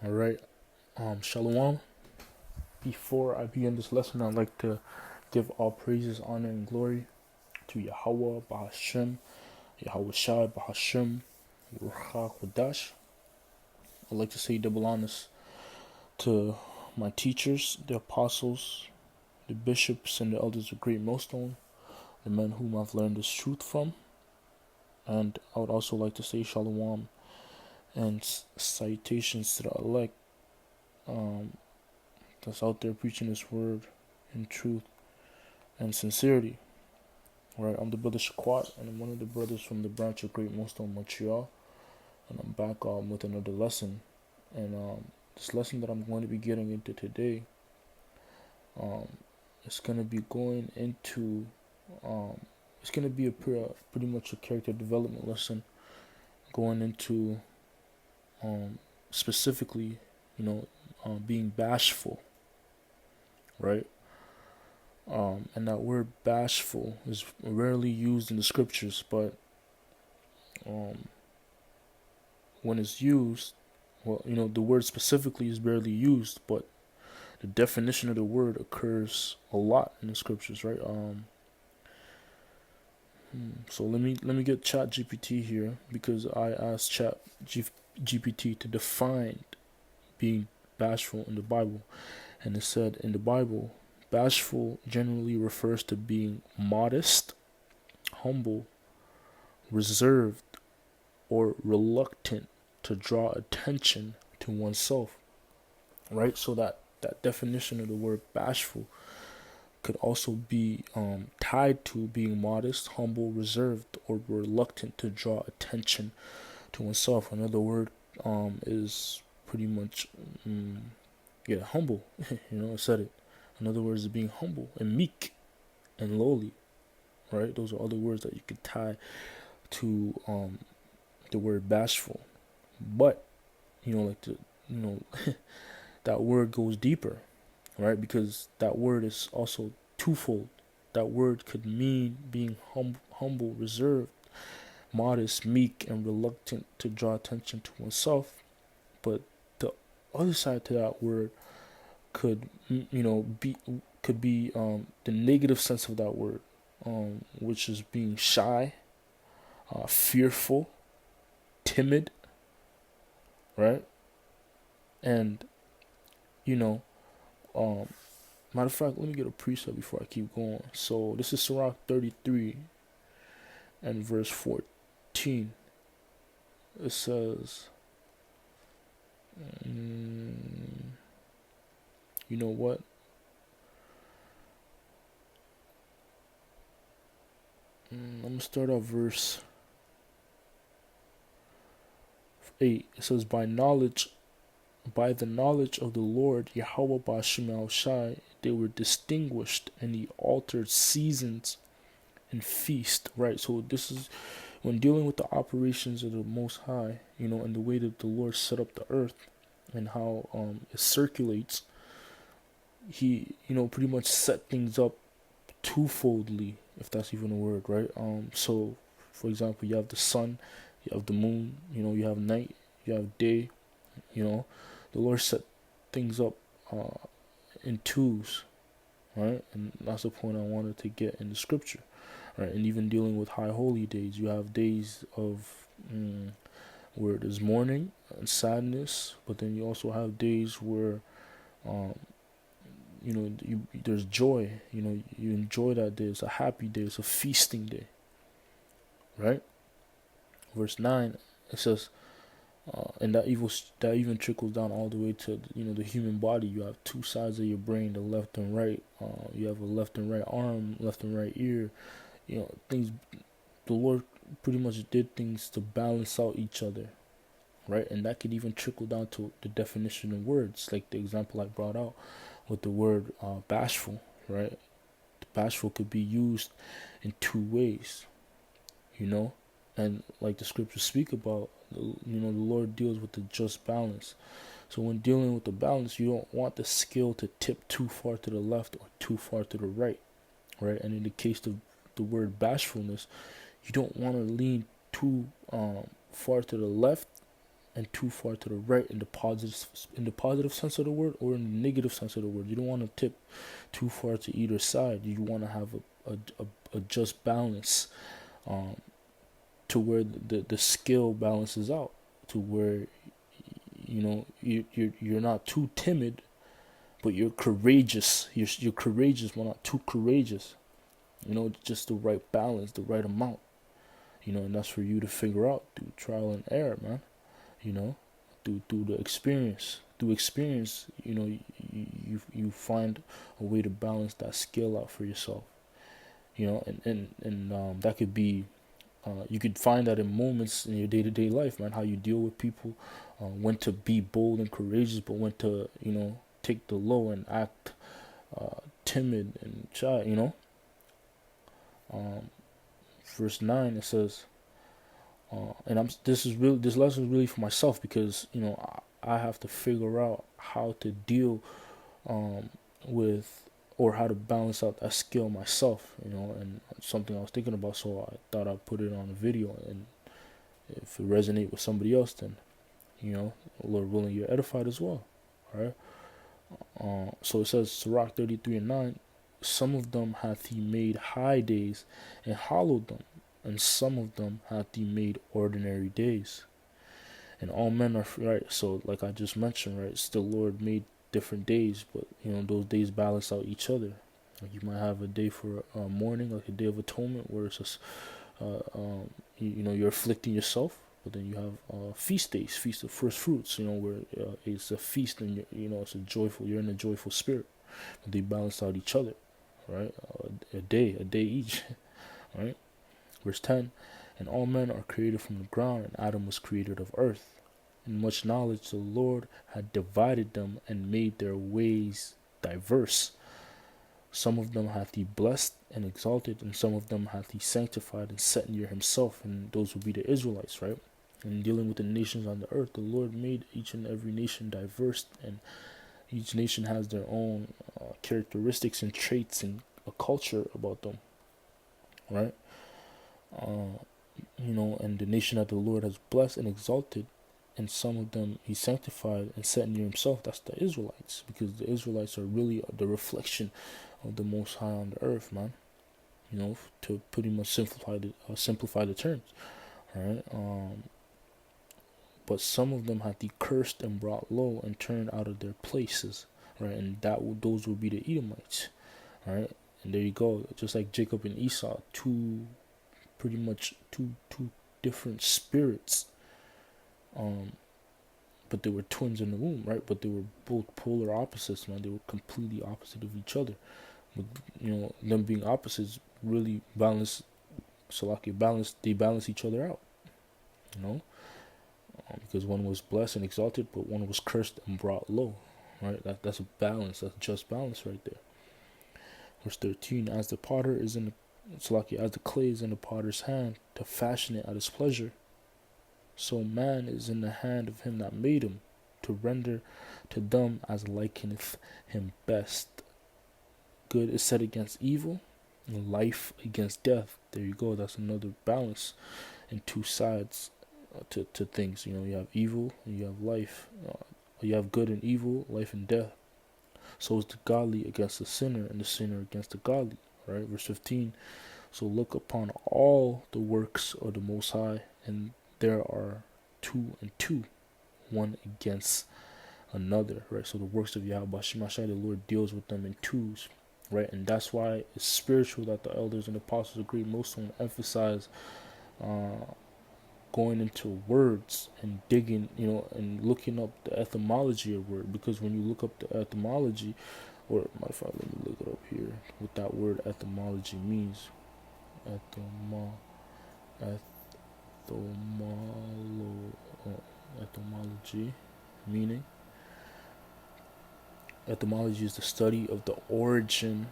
All right. Shalom. Before I begin this lesson, I'd like to give all praises, honor, and glory to Yahweh, Bahashem, Yahweh Shai, Bahashem, Ruach Wadash. I'd like to say double honors to my teachers, the apostles, the bishops, and the elders of Great Millstone, the men whom I've learned this truth from. And I would also like to say Shalom and salutations to the elect um, that's out there preaching this word in truth and sincerity. Right, I'm the brother Shaquat, and I'm one of the brothers from the branch of Great Millstone, Montreal, and I'm back with another lesson. And this lesson that I'm going to be getting into today, um, it's going to be going into, it's going to be pretty much a character development lesson, going into, specifically, being bashful, right? And that word bashful is rarely used in the scriptures, but um, when it's used, well, the word specifically is barely used, but the definition of the word occurs a lot in the scriptures, right? So let me get Chat GPT here because I asked GPT to define being bashful in the Bible, and it said in the Bible, bashful generally refers to being modest, humble, reserved, or reluctant to draw attention to oneself, right? So that definition of the word bashful could also be tied to being modest, humble, reserved, or reluctant to draw attention to oneself. Another word is pretty much, humble. I said it. Another word is being humble and meek and lowly, right? Those are other words that you could tie to the word bashful. But like that word goes deeper, right? Because that word is also twofold. That word could mean being humble, reserved, modest, meek, and reluctant to draw attention to oneself. But the other side to that word could, be the negative sense of that word, which is being shy, fearful, timid, right? And you know, matter of fact, let me get a precept before I keep going. So this is Sirach 33 and verse 14. It says, you know what? I'm gonna start off verse 8. It says, by the knowledge of the Lord Yahweh Bashim Shai, they were distinguished, and he altered seasons and feast. Right. So this is when dealing with the operations of the Most High, and the way that the Lord set up the earth and how it circulates. He, pretty much set things up twofoldly, if that's even a word, right? So for example, you have the sun, you have the moon, you have night, you have day. The Lord set things up in twos, right? And that's the point I wanted to get in the scripture, right? And even dealing with high holy days, you have days of where there's mourning and sadness, but then you also have days where there's joy. You enjoy that day. It's a happy day. It's a feasting day, right? Verse 9, it says, and that even trickles down all the way to the human body. You have two sides of your brain, the left and right. You have a left and right arm, left and right ear. Things. The Lord pretty much did things to balance out each other, right? And that could even trickle down to the definition of words, like the example I brought out with the word bashful, right? Bashful could be used in two ways, and like the scriptures speak about, the Lord deals with the just balance. So when dealing with the balance, you don't want the scale to tip too far to the left or too far to the right, right? And in the case of the word bashfulness, you don't want to lean too far to the left and too far to the right in the positive sense of the word or in the negative sense of the word. You don't want to tip too far to either side. You want to have a just balance, to where the skill balances out, to where you're not too timid, but you're courageous. You're courageous, but not too courageous. Just the right balance, the right amount. And that's for you to figure out through trial and error, man. Through the experience. Through experience, you find a way to balance that skill out for yourself. And that could be, you could find that in moments in your day-to-day life, man. How you deal with people, when to be bold and courageous, but when to take the low and act timid and shy. Verse 9, it says, this lesson is really for myself, because I have to figure out how to deal with, or how to balance out that skill myself, and something I was thinking about, so I thought I'd put it on a video, and if it resonates with somebody else, then Lord willing, you're edified as well. All right. So it says, Sirach 33:9, some of them hath he made high days and hollowed them, and some of them hath he made ordinary days. And all men are free, right? So like I just mentioned, right, still Lord made different days, but those days balance out each other. Like you might have a day for mourning, like a day of atonement, where it's just you're afflicting yourself. But then you have feast days, feast of first fruits, where it's a feast, and it's a joyful, you're in a joyful spirit. But they balance out each other, right? A day each, right? Verse 10, and all men are created from the ground, and Adam was created of earth. In much knowledge the Lord had divided them, and made their ways diverse. Some of them hath he blessed and exalted, and some of them hath he sanctified and set near himself, and those will be the Israelites, right? And dealing with the nations on the earth, the Lord made each and every nation diverse, and each nation has their own characteristics and traits and a culture about them, right? And the nation that the Lord has blessed and exalted, and some of them he sanctified and set near himself, that's the Israelites, because the Israelites are really the reflection of the Most High on the earth, man. To pretty much simplify the terms, right? But some of them hath he cursed and brought low and turned out of their places, right? And those will be the Edomites, right? And there you go, just like Jacob and Esau, pretty much two different spirits, but they were twins in the womb, right? But they were both polar opposites, man. They were completely opposite of each other. But them being opposites really balance. So they balance each other out, because one was blessed and exalted, but one was cursed and brought low, right? That's a balance. That's just balance right there. Verse 13, as the potter is in the as the clay is in the potter's hand to fashion it at his pleasure, so man is in the hand of him that made him, to render to them as likeneth him best. Good is set against evil, and life against death. There you go. That's another balance and two sides to things. You have evil and you have life. You have good and evil, life and death. So is the godly against the sinner, and the sinner against the godly. Right? Verse 15. So look upon all the works of the Most High, and there are two and two, one against another. Right? So the works of Yahweh Shemashai, the Lord deals with them in twos. Right? And that's why it's spiritual that the elders and apostles agree most on emphasize going into words and digging, and looking up the etymology of word, because when you look up the etymology, or matter of fact, let me look it up here, what that word etymology means. Etymology meaning. Etymology is the study of the origin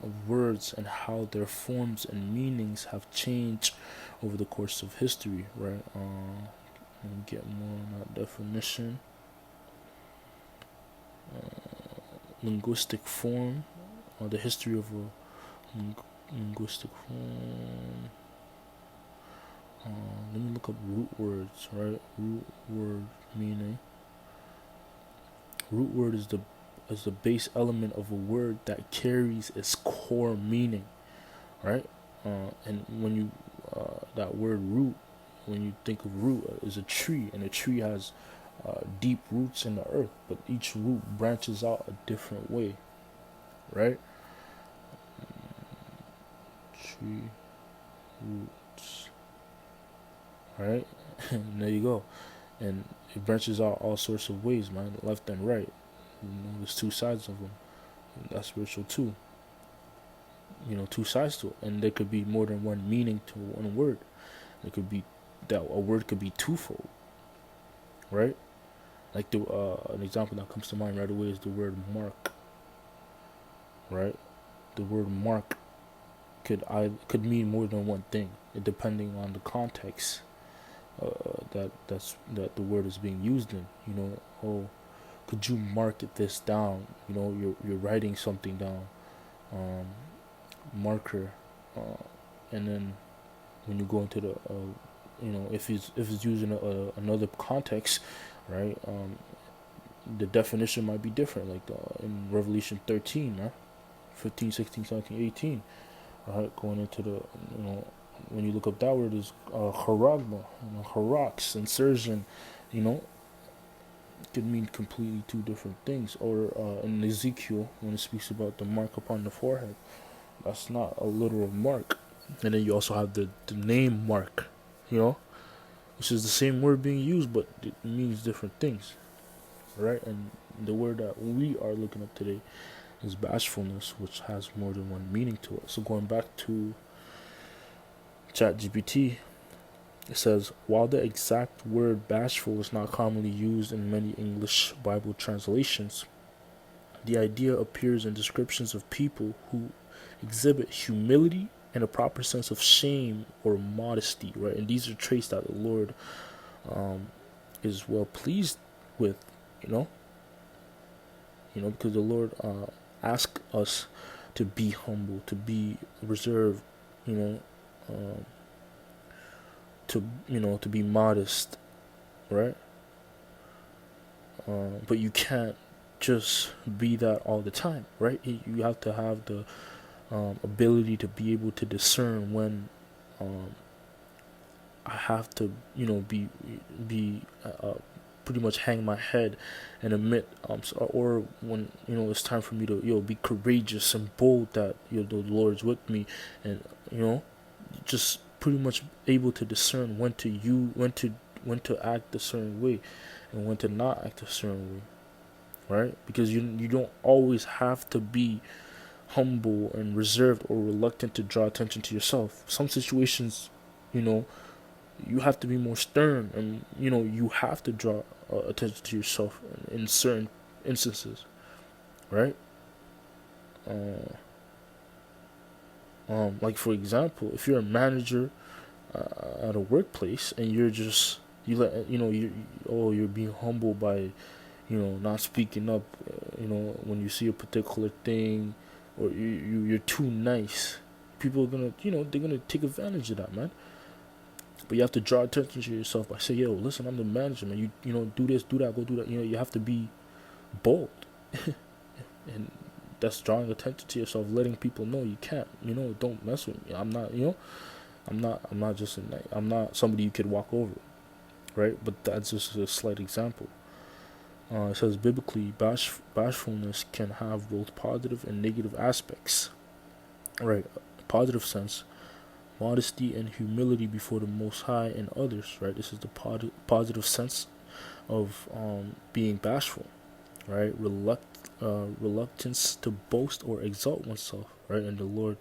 of words and how their forms and meanings have changed over the course of history, right? Let me get more on that definition. Linguistic form, the history of a linguistic form. Let me look up root words, right? Root word meaning. Root word is the base element of a word that carries its core meaning, right? And when you that word root, when you think of root, is a tree, and a tree has deep roots in the earth, but each root branches out a different way, right? Tree roots, right? And there you go. And it branches out all sorts of ways, man, left and right. There's two sides of them. And that's spiritual too. Two sides to it, and there could be more than one meaning to one word. It could be that a word could be twofold, right? Like the an example that comes to mind right away is the word mark, right? The word mark could mean more than one thing, depending on the context that the word is being used in. Oh, could you mark this down? You're writing something down, marker, and then when you go into the if it's used in another context, right? The definition might be different, like in Revelation 13, right? 15, 16, 17, 18. Right, going into the when you look up that word is haragma, harax, insertion, you know, could mean completely two different things. Or in Ezekiel, when it speaks about the mark upon the forehead, that's not a literal mark. And then you also have the name mark, which is the same word being used, but it means different things, right? And the word that we are looking up today is bashfulness, which has more than one meaning to it. So going back to ChatGPT, it says, while the exact word bashful is not commonly used in many English Bible translations, the idea appears in descriptions of people who exhibit humility and a proper sense of shame or modesty, right? And these are traits that the Lord is well pleased with, because the Lord asks us to be humble, to be reserved, to be modest, right? But you can't just be that all the time, right? You have to have the ability to be able to discern when I have to, be pretty much hang my head and admit, or when it's time for me to be courageous and bold that the Lord's with me, and just pretty much able to discern when to act a certain way and when to not act a certain way, right? Because you don't always have to be humble and reserved or reluctant to draw attention to yourself. Some situations, you have to be more stern, and you have to draw attention to yourself in certain instances, right? Like for example, if you're a manager at a workplace and you're just you're being humble by not speaking up, when you see a particular thing, or you're too nice, people are gonna they're gonna take advantage of that, man. But you have to draw attention to yourself by saying, yo, listen, I'm the manager, man. You do this, do that, go do that. You have to be bold. And that's drawing attention to yourself, letting people know you can't, don't mess with me. I'm not, I'm not just I'm not somebody you could walk over, right? But that's just a slight example. It says biblically, bashfulness can have both positive and negative aspects, right? Positive sense, modesty and humility before the Most High and others, right? This is the positive sense of being bashful, right? Reluctance to boast or exalt oneself, right? And the Lord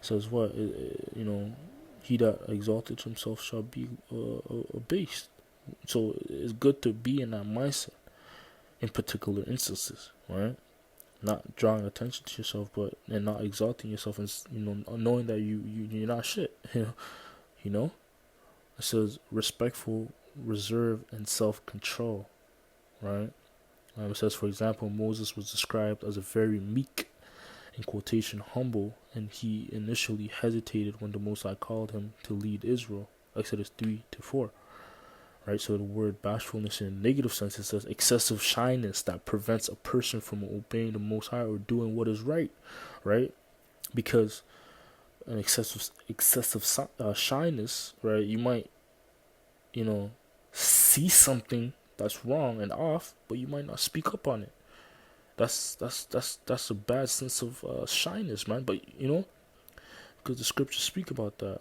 says, "What he that exalted himself shall be abased." So it's good to be in that mindset in particular instances, right? Not drawing attention to yourself, and not exalting yourself, and knowing that you're not shit. It says respectful, reserve, and self-control, right? It says, for example, Moses was described as a very meek, in quotation, humble, and he initially hesitated when the Most High called him to lead Israel. Exodus 3-4. Right, so the word bashfulness in a negative sense, it says excessive shyness that prevents a person from obeying the Most High or doing what is right, right? Because an excessive shyness, right? You might, see something that's wrong and off, but you might not speak up on it. That's a bad sense of shyness, man. But because the scriptures speak about that.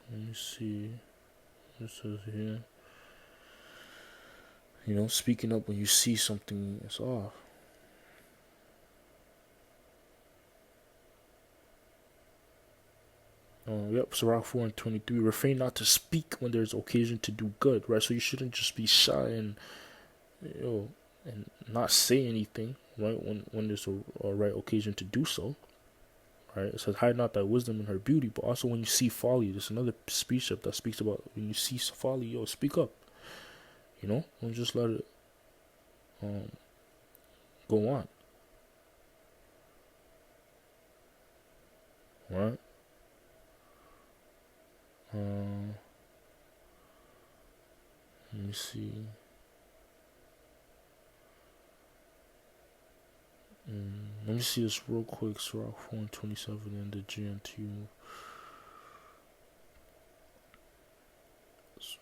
Let me see. It says here. Speaking up when you see something is off. Yep, Sirach 4:23. Refrain not to speak when there's occasion to do good, right? So you shouldn't just be shy and and not say anything, right? When there's a right occasion to do so, right? It says, hide not thy wisdom in her beauty, but also when you see folly. There's another precept that speaks about when you see folly, speak up. Don't just let it go on, right? Let me see. Let me see this real quick. Sirach 4:27 in the GNT. So,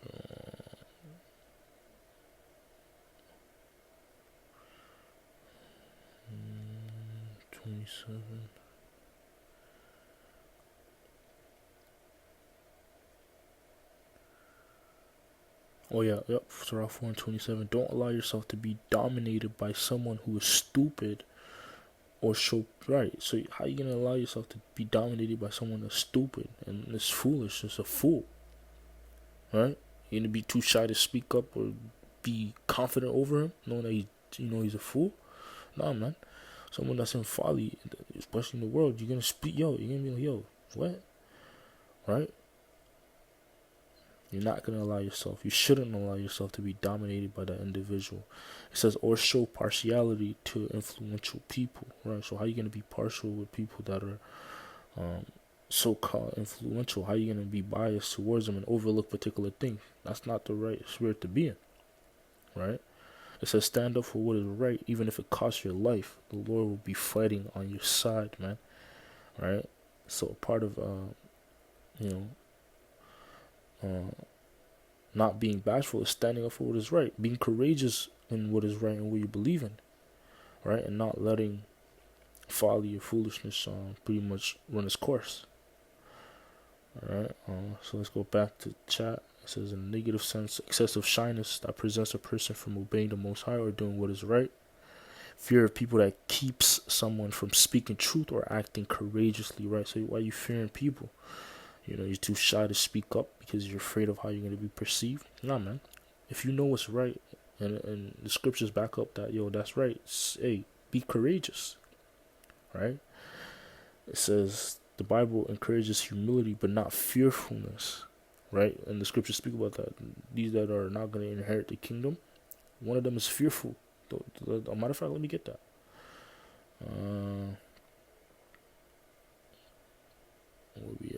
27. Oh yeah, yep. Sirach 4:27. Don't allow yourself to be dominated by someone who is stupid or show right. So how you gonna allow yourself to be dominated by someone that's stupid and is foolish, is a fool, right? You're gonna be too shy to speak up or be confident over him, knowing that he's a fool. Nah, man. Someone that's in folly, especially in the world, you're gonna speak. You're gonna be like, what? Right? You're not going to allow yourself, you shouldn't allow yourself to be dominated by that individual. It says, or show partiality to influential people, right? So how are you going to be partial with people that are so-called influential? How are you going to be biased towards them and overlook particular things? That's not the right spirit to be in, right? It says, stand up for what is right, even if it costs your life. The Lord will be fighting on your side, man, right? So part of, not being bashful is standing up for what is right, being courageous in what is right and what you believe in, right, and not letting folly or foolishness pretty much run its course. All right, so let's go back to chat. It says, in a negative sense, excessive shyness that prevents a person from obeying the Most High or doing what is right. Fear of people that keeps someone from speaking truth or acting courageously, right? So why are you fearing people? You're too shy to speak up because you're afraid of how you're going to be perceived. Nah, man. If you know what's right, and the scriptures back up that, that's right, hey, be courageous, right? It says the Bible encourages humility but not fearfulness, right? And the scriptures speak about that. These that are not going to inherit the kingdom, one of them is fearful. As a matter of fact, let me get that. Where we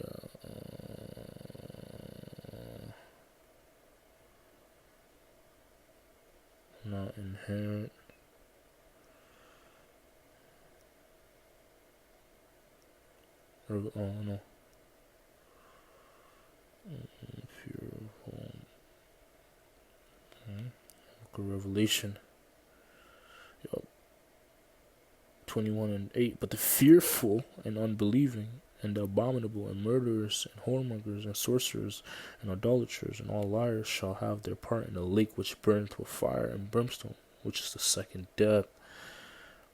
not inherent. Oh no. Fearful. Book of Revelation. 21:8. But the fearful and unbelieving and the abominable and murderers and whoremongers and sorcerers and idolaters and all liars shall have their part in the lake which burneth with fire and brimstone, which is the second death.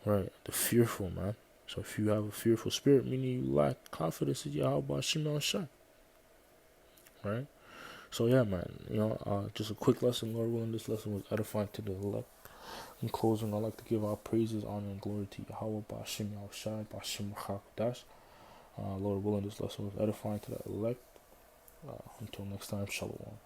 Right, the fearful, man. So if you have a fearful spirit, meaning you lack confidence in Yahweh Shema Shai. Right? So yeah, man, just a quick lesson, Lord willing. This lesson was edifying to the elect. In closing, I'd like to give our praises, honor, and glory to Yahweh Bashim Yahushai, Bashim Chakdash. Lord willing, this lesson was edifying to the elect. Until next time, Shalom.